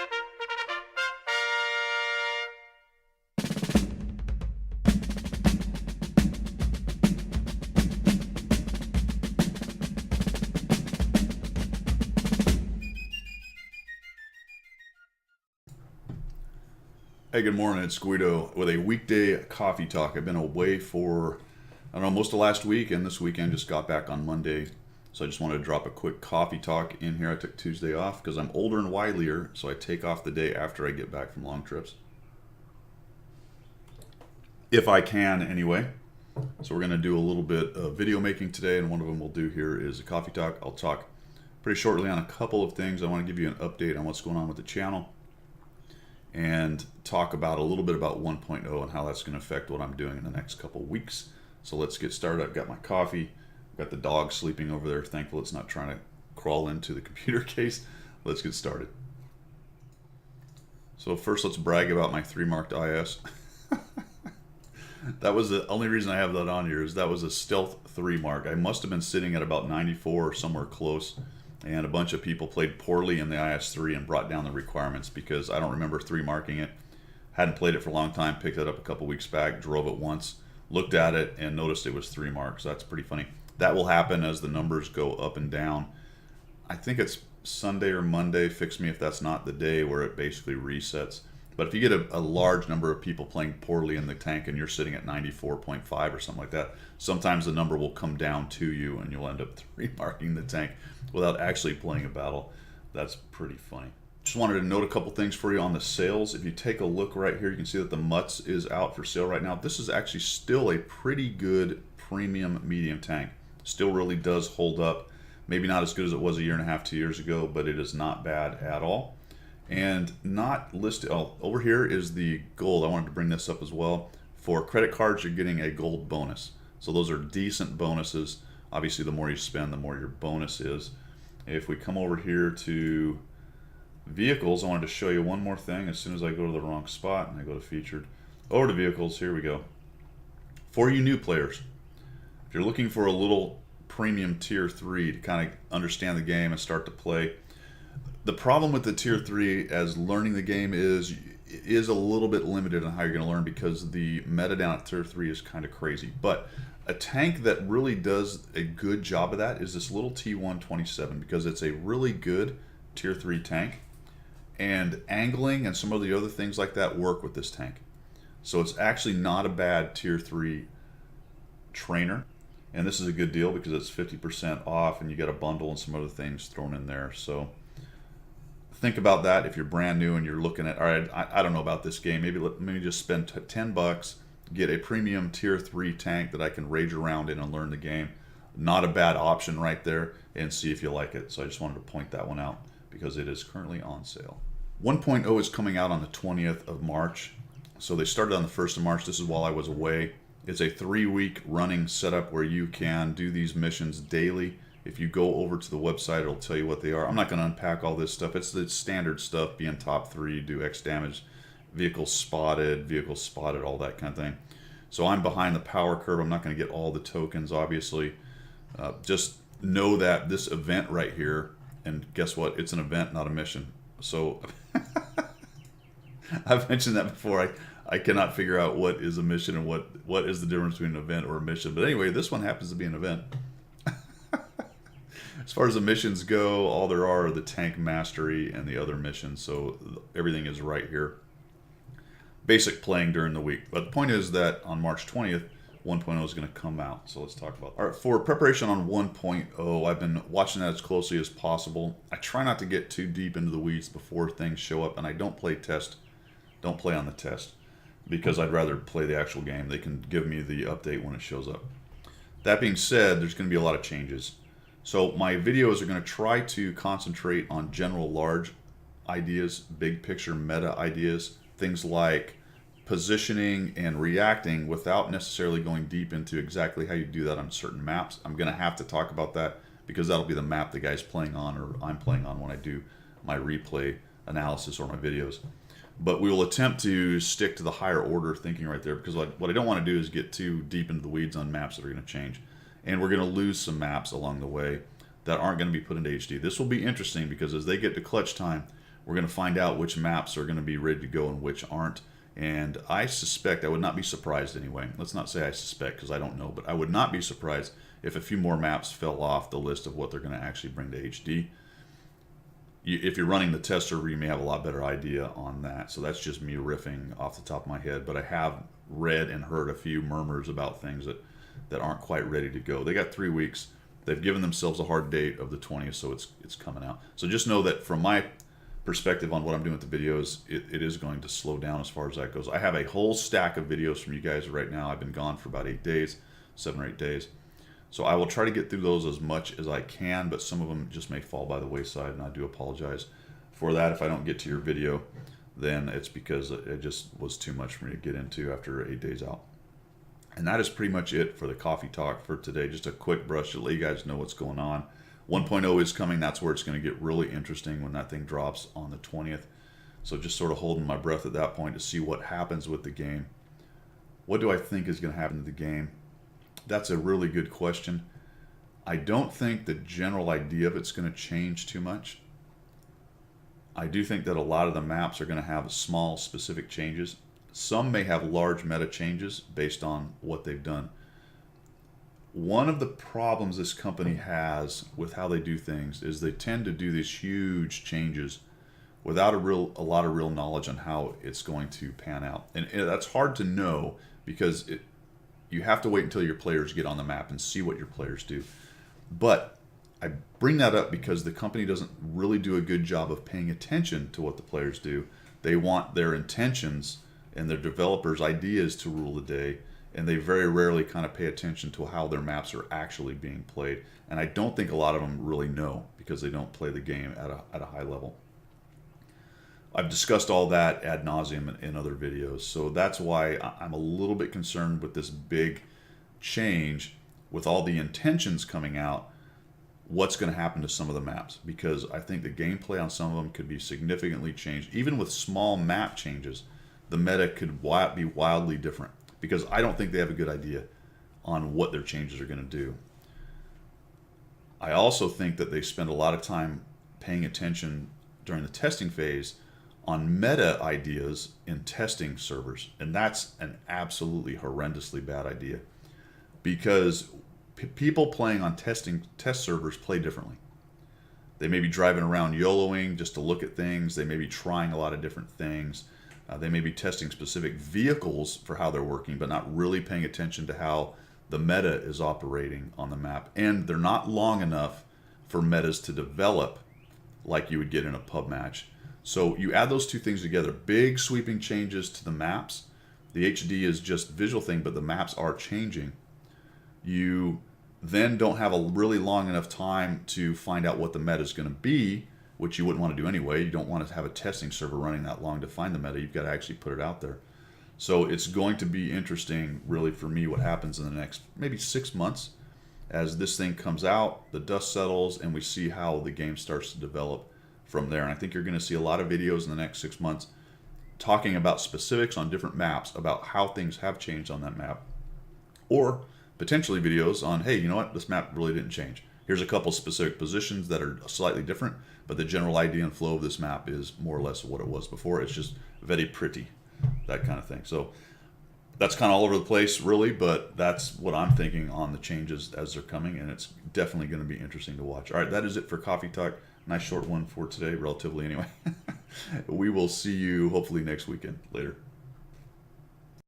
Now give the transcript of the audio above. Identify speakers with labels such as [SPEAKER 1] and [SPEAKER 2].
[SPEAKER 1] Hey, good morning. It's Guido with a weekday coffee talk. I've been away for, I don't know, most of last week, and this weekend just got back on Monday. So I just wanted to drop a quick coffee talk in here. I took Tuesday off because I'm older and wilier, so I take off the day after I get back from long trips. If I can, anyway. So we're going to do a little bit of video making today, and one of them we'll do here is a coffee talk. I'll talk pretty shortly on a couple of things. I want to give you an update on what's going on with the channel, and talk about a little bit about 1.0 and how that's going to affect what I'm doing in the next couple weeks. So let's get started. I've got my coffee. I've got the dog sleeping over there. Thankful it's not trying to crawl into the computer case. Let's get started. So first, let's brag about my 3-marked IS. That was the only reason I have that on here, is that was a stealth 3 mark. I must have been sitting at about 94 or somewhere close, and a bunch of people played poorly in the IS3 and brought down the requirements because I don't remember 3 marking it. Hadn't played it for a long time, picked it up a couple weeks back, drove it once, looked at it, and noticed it was 3 marks. That's pretty funny. That will happen as the numbers go up and down. I think it's Sunday or Monday. Fix me if that's not the day where it basically resets. But if you get a large number of people playing poorly in the tank and you're sitting at 94.5 or something like that, sometimes the number will come down to you and you'll end up 3 marking the tank without actually playing a battle. That's pretty funny. Just wanted to note a couple things for you on the sales. If you take a look right here, you can see that the Mutz is out for sale right now. This is actually still a pretty good premium medium tank. Still really does hold up. Maybe not as good as it was a year and a half, 2 years ago, but it is not bad at all. And not listed, oh, over here is the gold. I wanted to bring this up as well. For credit cards, you're getting a gold bonus. So those are decent bonuses. Obviously, the more you spend, the more your bonus is. If we come over here to vehicles, I wanted to show you one more thing. As soon as I go to the wrong spot and I go to featured, over to vehicles, here we go. For you new players, if you're looking for a little premium tier 3 to kind of understand the game and start to play, the problem with the tier 3 as learning the game is a little bit limited on how you're going to learn, because the meta down at tier 3 is kind of crazy. But a tank that really does a good job of that is this little T127, because it's a really good tier 3 tank, and angling and some of the other things like that work with this tank. So it's actually not a bad tier 3 trainer, and this is a good deal because it's 50% off and you get a bundle and some other things thrown in there. So think about that if you're brand new and you're looking at, all right, I don't know about this game. Maybe let me just spend 10 bucks, get a premium tier 3 tank that I can rage around in and learn the game. Not a bad option right there, and see if you like it. So I just wanted to point that one out because it is currently on sale. 1.0 is coming out on the 20th of March. So they started on the 1st of March. This is while I was away. It's a 3-week running setup where you can do these missions daily. If you go over to the website, it'll tell you what they are. I'm not going to unpack all this stuff. It's the standard stuff, being top 3, do X damage, vehicles spotted, all that kind of thing. So I'm behind the power curve. I'm not going to get all the tokens, obviously. Just know that this event right here, and guess what? It's an event, not a mission. So I've mentioned that before. I cannot figure out what is a mission and what is the difference between an event or a mission. But anyway, this one happens to be an event. As far as the missions go, all there are the tank mastery and the other missions, so everything is right here. Basic playing during the week. But the point is that on March 20th, 1.0 is going to come out, so let's talk about that. All right, for preparation on 1.0, I've been watching that as closely as possible. I try not to get too deep into the weeds before things show up, and I don't play on the test, because I'd rather play the actual game. They can give me the update when it shows up. That being said, there's going to be a lot of changes. So my videos are going to try to concentrate on general large ideas, big picture meta ideas, things like positioning and reacting without necessarily going deep into exactly how you do that on certain maps. I'm going to have to talk about that because that'll be the map the guy's playing on or I'm playing on when I do my replay analysis or my videos. But we will attempt to stick to the higher order thinking right there, because what I don't want to do is get too deep into the weeds on maps that are going to change. And we're going to lose some maps along the way that aren't going to be put into HD. This will be interesting because as they get to clutch time, We're going to find out which maps are going to be ready to go and which aren't. And I suspect, I would not be surprised anyway. Let's not say I suspect because I don't know, but I would not be surprised if a few more maps fell off the list of what they're going to actually bring to HD. If you're running the test server, you may have a lot better idea on that. So that's just me riffing off the top of my head. But I have read and heard a few murmurs about things that aren't quite ready to go. They got 3 weeks. They've given themselves a hard date of the 20th, so it's coming out. So just know that from my perspective on what I'm doing with the videos, it is going to slow down as far as that goes. I have a whole stack of videos from you guys right now. I've been gone for about 8 days, 7 or 8 days. So I will try to get through those as much as I can, but some of them just may fall by the wayside, and I do apologize for that. If I don't get to your video, then it's because it just was too much for me to get into after 8 days out. And that is pretty much it for the Coffee Talk for today. Just a quick brush to let you guys know what's going on. 1.0 is coming. That's where it's going to get really interesting when that thing drops on the 20th. So just sort of holding my breath at that point to see what happens with the game. What do I think is going to happen to the game? That's a really good question. I don't think the general idea of it's going to change too much. I do think that a lot of the maps are going to have small specific changes. Some may have large meta changes based on what they've done. One of the problems this company has with how they do things is they tend to do these huge changes without a lot of real knowledge on how it's going to pan out. And that's hard to know because you have to wait until your players get on the map and see what your players do. But I bring that up because the company doesn't really do a good job of paying attention to what the players do. They want their intentions and their developers' ideas to rule the day, and they very rarely kind of pay attention to how their maps are actually being played. And I don't think a lot of them really know because they don't play the game at a high level. I've discussed all that ad nauseum in other videos, so that's why I'm a little bit concerned with this big change with all the intentions coming out. What's going to happen to some of the maps, because I think the gameplay on some of them could be significantly changed. Even with small map changes, the meta could be wildly different, because I don't think they have a good idea on what their changes are going to do. I also think that they spend a lot of time paying attention during the testing phase on meta ideas in testing servers, and that's an absolutely horrendously bad idea, because people playing on test servers play differently. They may be driving around YOLOing just to look at things. They may be trying a lot of different things. They may be testing specific vehicles for how they're working, but not really paying attention to how the meta is operating on the map. And they're not long enough for metas to develop like you would get in a pub match. So you add those two things together, big sweeping changes to the maps. The HD is just a visual thing, but the maps are changing. You then don't have a really long enough time to find out what the meta is going to be, which you wouldn't want to do anyway. You don't want to have a testing server running that long to find the meta. You've got to actually put it out there. So it's going to be interesting, really, for me, what happens in the next maybe 6 months as this thing comes out, the dust settles, and we see how the game starts to develop from there. And I think you're going to see a lot of videos in the next 6 months talking about specifics on different maps, about how things have changed on that map, or potentially videos on, hey, you know what, this map really didn't change. Here's a couple specific positions that are slightly different, but the general idea and flow of this map is more or less what it was before. It's just very pretty, that kind of thing. So that's kind of all over the place, really, but that's what I'm thinking on the changes as they're coming, and it's definitely going to be interesting to watch. All right, that is it for Coffee Talk. Nice short one for today, relatively anyway. We will see you hopefully next weekend. Later.